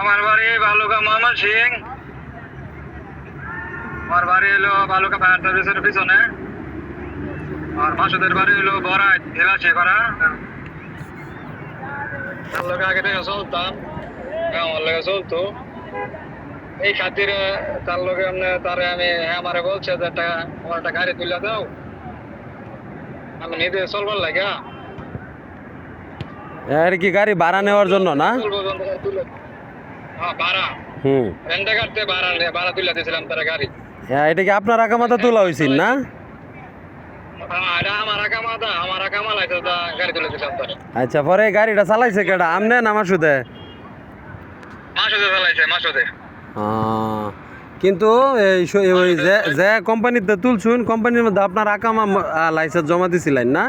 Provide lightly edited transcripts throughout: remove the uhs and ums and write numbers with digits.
আমার বাড়ি বালুকা ময়মন সিং। আমার বাড়ি হলো বালুকা ফায়ার সার্ভিসের পিছনে। আর মাসুদের বাড়ি হলো বরাইট এলাচি করা। তার লোক আগে থেকে চলতাম, আমার লোকে চলতো এই খাতিরে। তার লোকে তারে আমি আমারে বলছে যে আমার একটা গাড়ি তুলে দাও, আমি নিজে চলবার লাগে। এর কি গাড়ি ভাড়া নেওয়ার জন্য না? হ্যাঁ ভাড়া, রেন্টে কাটতে ভাড়া তুলে দিয়েছিলাম তারা গাড়ি। এটা কি আপনার আকামাতে তোলা হয়েছিল না? এটা আমার আকামা লাগছে, গাড়ি তুলে দিলাম তারা। আচ্ছা, পরে এই গাড়িটা চালাইছে কেডা, আমনে না মাসুদে? মাসুদে চালাইছে, মাসুদে। কিন্তু ওই যে কোম্পানিতে তুলছুন, কোম্পানির মধ্যে আপনার আকামা লাইসেন্স জমা দিছিলেন না?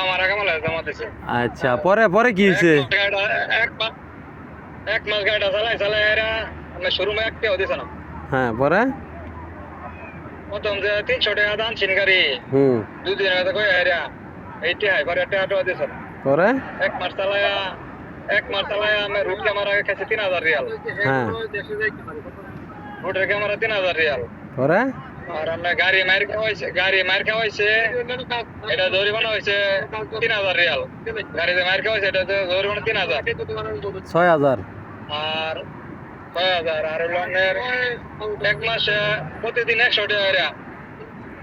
আমার আকামা লাইসেন্স জমা দিছে। আচ্ছা, পরে পরে কি হয়েছে? এক মাস গাড়িটা চালাই এরা আমরা শোরুমে একটাও দিছে না। হ্যাঁ, পরে প্রথম যে 300 টাকা দাম ছিন গাড়ি, দুদিন আগে কই এরা এইটা পরে টাকা দিছে না। পরে এক মাস চালায়া আমি রুট ক্যামেরা কাছে 3000 রিয়াল। হ্যাঁ, রুটের ক্যামেরা 3000 রিয়াল। পরে আর আমরা গাড়ি মার খাওয়াইছে এটা জরিমানা হয়েছে 3000 রিয়াল। গাড়িতে মার খাওয়াইছে এটা জরিমানা 3000। 6000। আর 6000 আর হলো আপনার এক মাসে প্রতিদিন 100 টাকা।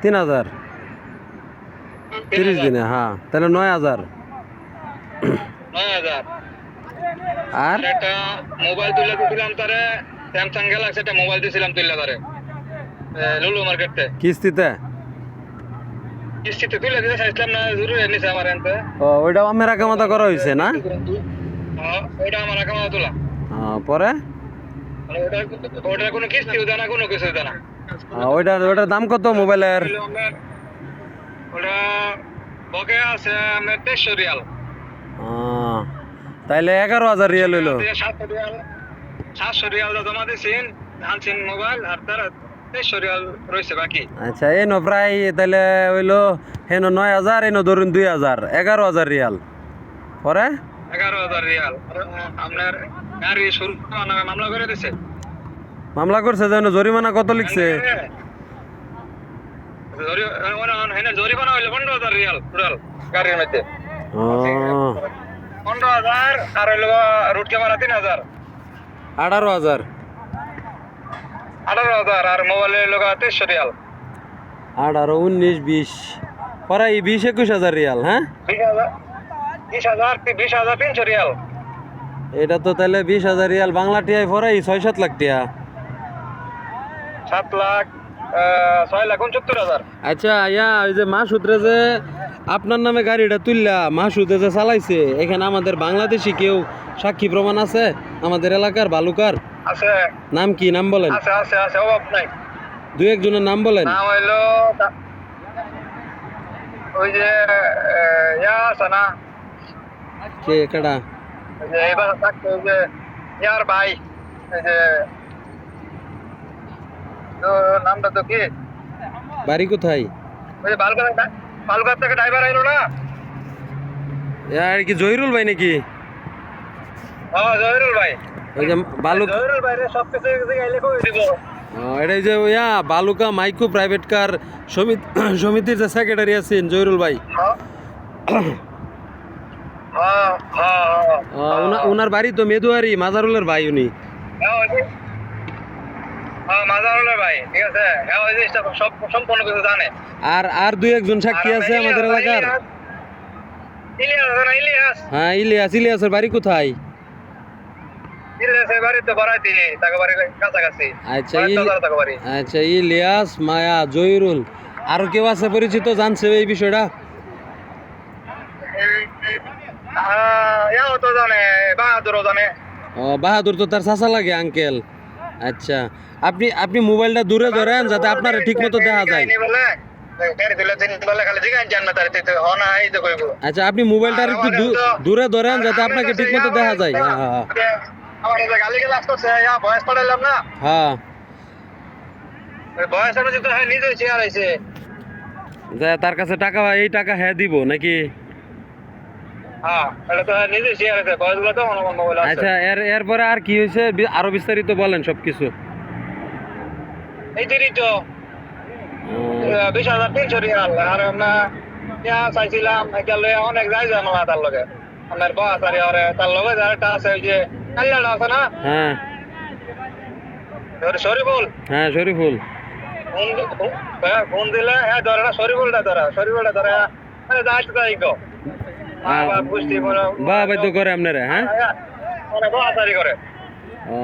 3000 30 দিনে, হ্যাঁ, তাহলে 9000। 9000। আর একটা মোবাইল তুলে দিয়েছিলাম তারে, স্যামসাং গ্যালাক্সি একটা মোবাইল দিয়েছিলাম তুলে তারে লুলু মার্কেটে কিস্তিতে তুলে দিতে চাইছিলাম না, জরুরি নিছে আমার এনতে। ওইটা আমার আকামাতা করা হয়েছে না? ওইটা আমার আকামা তোলা। পরে ওটার কোনো কিস্তিও দেয় না, কোনো কিছু দেয় না। ওইটার দাম কত মোবাইলের? ওটা বকে আছে আমার 2300 রিয়াল। তাইলে 11000 রিয়াল হইলো। 700 রিয়াল জমা দিয়েছেন আনছেন মোবাইল, আর তার 2300 রিয়াল রয়েছে বাকি। আচ্ছা, এই প্রায় তাইলে হইলো হেন 9000, এনো ধরুন 2000, 11000 রিয়াল। পরে 11000 রিয়াল আপনার গাড়ি শুরু নামে মামলা করে দিছে। মামলা করছে, যেন জরিমানা কত লিখছে? জরিমানা হইলো 15000 রিয়াল টোটাল গাড়ির মধ্যে। 15000 আর হইলো রুট ক্যামেরা 3000। 18000 আর মোবাইলের লোক 2300 রিয়াল। 18, 19, 20, পরে 20-21 রিয়াল। হ্যাঁ, 20,300 রিয়াল। এটা তো তাহলে 20,000 রিয়াল বাংলা টিয়ায় পরে 6-7 লাখ টিয়া। 7 লাখ 6,69,000। আচ্ছা, ওই যে মাসুদরে যে আপনার নামে গাড়িটা তুললা মাসুদে যে চালাইছে, এখানে আমাদের বাংলাদেশি কেউ সাক্ষী প্রমাণ আছে? আমাদের এলাকার বালুকার আছে। নাম কি? নাম বলেন। আছে অভাব নাই। 2-1 জনের নাম বলেন। নাম হইলো ওই যে আছে না, কে কেডা? ওই যে এবার থাকতো ওই যে ইয়ার ভাই, ওই যে নামটা তো কি, বাড়ি কোথায়? ওই যে বালুঘাট থেকে ড্রাইভার আইলো না, আর কি জহিরুল ভাই নাকি? জহিরুল ভাই। ওই যে জহিরুল ভাই রে সব কিছু আইলে কই দিব। এটাই যে বালুকা মাইক্রো প্রাইভেট কার সমিতির যে সেক্রেটারি আছেন জহিরুল ভাই। ওনার বাড়ি তো মেদুয়ারি, মাজারুলের ভাই উনি। মাজারুলের ভাই, ঠিক আছে। সব সম্পূর্ণ কিছু জানে। আর 2-1 জন সাক্ষী আছে আমাদের এলাকার। ইলিয়াস। হ্যাঁ, ইলিয়াসের বাড়ি কোথায়? আচ্ছা, ইলিয়াস, মায়া, জহিরুল, আরো কেউ আছে পরিচিত জানছে এই বিষয়টা? বাহাদুর তো তার চাচা লাগে, আঙ্কেল। আচ্ছা, আপনি মোবাইলটা দূরে ধরেন যাতে আপনার ঠিক মতো দেখা যায়। আচ্ছা, আপনি মোবাইলটা একটু দূরে ধরেন যাতে আপনাকে ঠিক মতো দেখা যায়। হ্যাঁ, তার কাছে টাকা, এই টাকা হ্যাঁ দিব নাকি? হ্যাঁ এটা তো নিজে শেয়ার আছে বয়সগুলো তো আমার মোবাইল আছে আচ্ছা এরপরে আর কি হয়েছে আরো বিস্তারিত বলেন সবকিছু। এই দিনই তো 20,300 রিয়াল আর আমরা চাইছিলাম গেল অনেক যাই জানো না তার লগে আমার বস আর তার লগে যারটা আছে ওই যে কাল্যাণ আছে না হ্যাঁ শরীফুল হ্যাঁ শরীফুল। ফোন দিলে হ্যাঁ ধরে না শরীফুলটা ধরে যাইতে তাই গো বুঝতে পারো বা বাধ্য করে আপনারা? হ্যাঁ মানে বসারি করে ও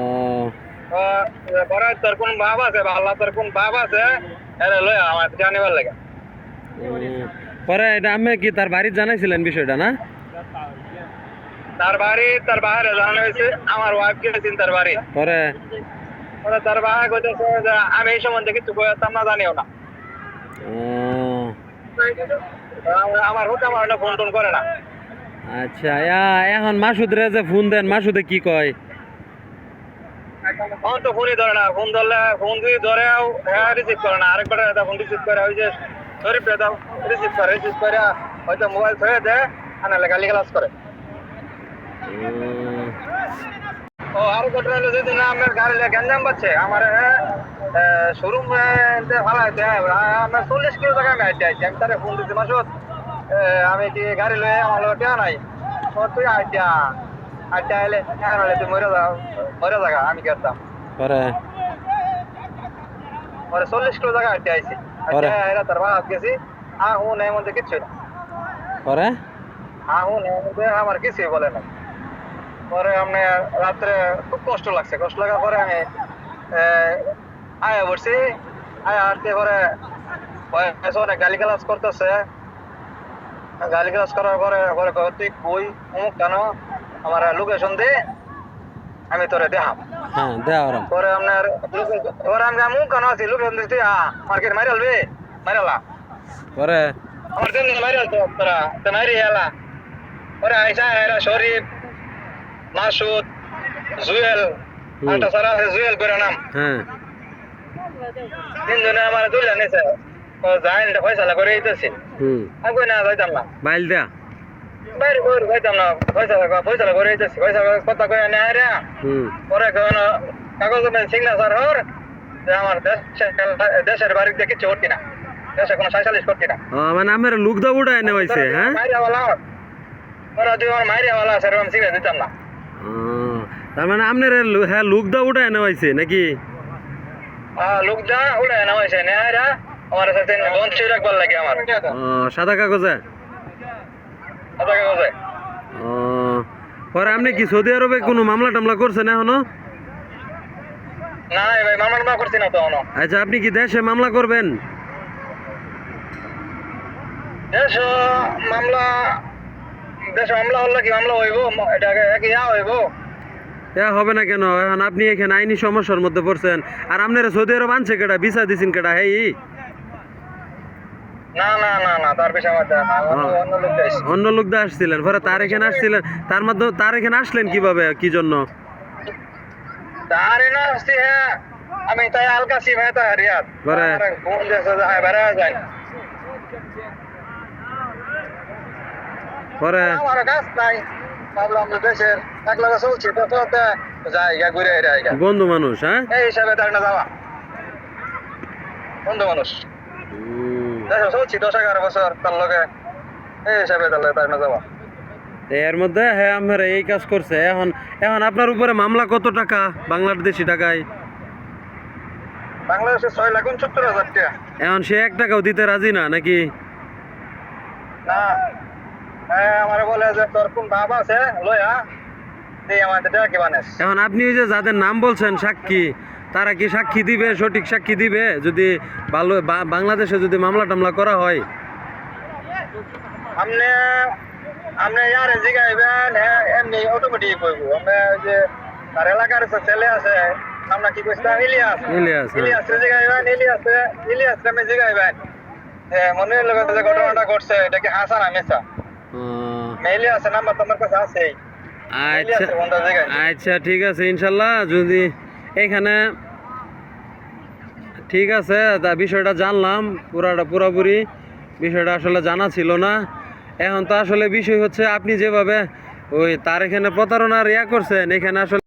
পরে তোর কোন বাপ আছে বা আল্লাহ তোর কোন বাপ আছে এরা লই আমার জানিবার লাগে পরে এটা আমি কি তার বাড়ির জানাইছিলেন বিষয়টা না? তার বাইরে জানানো হয়েছে আমার ওয়াইফ গেছেন তার বাড়ি পরে তার বাইরে কইতেছে যে আমি এই সম্বন্ধে কিছু কইতাম না জানিও না ও আমার হতে আমার ফোন টোন করে না আচ্ছা এখন মাসুদরে যে ফোন দেন মাসুদে কি কয়? ফোন তো ফোনই ধরে না ফোন ধরলে ফোন দিয়ে ধরেও হ্যাঁ রিসিভ করে না আরেকবার ফোন রিসিভ করে ওই যে শরীফ দাও রিসিভ করে হয়তো মোবাইল ধরে দেয় আনালে গালি গালাজ করে ও আরো ঘটনা হলো যেদিন আমার গাড়ি গ্যাঞ্জাম পাচ্ছে আমার শোরুম ভালো আছে আমরা 40 কিলো টাকা আমি আইতে আইছি আমি তারে ফোন দিচ্ছি মাসুদ আমি কি গাড়ি লয়ে আমার লোক টেয়া নাই তুই আইটা এলে তুই মরে যাগা আমি গেতাম পরে পরে 40 কিলো টাকা আইতে আইছি এরা তার বাদ গেছি হুন এর মধ্যে কিচ্ছু না পরে হুন এর মধ্যে আমার কিছুই বলে না পরে আমি রাত্রে খুব কষ্ট লাগার পরে আমি আয়া বসছি আরতে পরে অনেক গালিগালাজ করতেছে গালিগালাজ করার পরে তুই কই অমুক কেন আমার লোকেশন দে আমি তোরে দেখাম হ্যাঁ দেওয়া পরে আপনার পরে আমি অমুক কেন আছি লোকেশন দিতে মার্কেট মাইরালবে মাইরালা পরে আমার দিন মাইরাল তো তোরা তো মাইরি এলা পরে আইসা এরা শরীফ মাসুদ জুয়েল আলটা সারা আছে জুয়েল করে নাম হ্যাঁ তিনজনে আমার তুলে নিছে যাই এটা ফয়সালা করে দিতেছি আমি কই না যাইতাম না বাইল দেয়া বাইরে যাইতাম না ফয়সালা করে দিতেছি ফয়সালা কথা কয়ে নেয় রে পরে কাগজ সিগনেচার হর যে আমার দেশের বাড়িতে কিছু করতি না দেশে কোনো সাইসালিশ করতি না মানে আমার লুক দা উড়ায় নেওয়াইছে হ্যাঁ মাইরিয়াওয়ালা ওরা তুই আমার মাইরিয়াওয়ালা সেরকম সিগনেচার দিতাম না তার মানে আপনার হ্যাঁ লুক দা উড়ায় নেওয়াইছে নাকি? লোকটা উড়ে নামাইছে নেহারা আমার সাথে বন্ধু রাখবার লাগে আমার সাদা কাগজে সাদা কাগজে পরে আপনি কি সৌদি আরবে কোনো মামলা টামলা করছেন এখনো? না ভাই মামলা করছি না তো এখনো। আচ্ছা আপনি কি দেশে মামলা করবেন? দেশে মামলা হলে কি মামলা হইব এটা কি হইব হবে না কেন? এখন আপনি এখানে আইনি সমস্যার মধ্যে পড়ছেন আর আপনারা সৌদি আরব আনছে কেটা ভিসা দিছেন কেটা? হেই না না না না তার পিছে আমার অন্য লোক দা আসছিলেন পরে তার এখানে আসছিলেন তার মধ্যে তার এখানে আসলেন কিভাবে কি জন্য? তার না আসছি হ্যাঁ আমি তাই আলকাসি ভাই তা রিয়াদ পরে কোন দেশে যায় বেড়া যায় পরে আমার কাজ নাই ভাবলাম দেশের এক লাখ চলছে তো জায়গা ঘুরে জায়গা বন্ধু মানুষ হ্যাঁ এই হিসাবে তার না যাওয়া বন্ধু মানুষ দেশে চলছি 10-11 বছর তার লগে এই হিসাবে তার না যাওয়া এর মধ্যে হ্যাঁ আমরা এই কাজ করছে এখন আপনার উপরে মামলা কত টাকা বাংলাদেশি টাকায়? বাংলাদেশে 6,69,000 টাকা। এখন সে 1 টাকাও দিতে রাজি না নাকি? না আমার বলে যে তোর কোন ভাব আছে লয়া এই আমাদের টাকা কি বানাস এখন আপনি ওই যে যাদের নাম বলছেন সাক্ষী তারা কি সাক্ষী দিবে সঠিক সাক্ষী দিবে যদি ভালো বাংলাদেশে যদি মামলা টামলা করা হয়? আপনি ইয়ারে জিগাইবেন হ্যাঁ এমনি অটোমেটিক কইব আমরা যে তার এলাকার ছেলে আছে আমরা কি কইছিলাম ইলিয়াস জিগাইবেন ইলিয়াস নামে জিগাইবেন মনে হলো যে ঘটনাটা ঘটছে এটা কি হাসান আমেসা ইলিয়াস নাম্বার তোমার কাছে আছে? আচ্ছা ঠিক আছে ইনশাল্লাহ যদি এখানে ঠিক আছে বিষয়টা জানলাম পুরাপুরি বিষয়টা আসলে জানা ছিল না এখন তো আসলে বিষয় হচ্ছে আপনি যেভাবে ওই তার এখানে প্রতারণার ইয়া করছেন, এখানে আসলে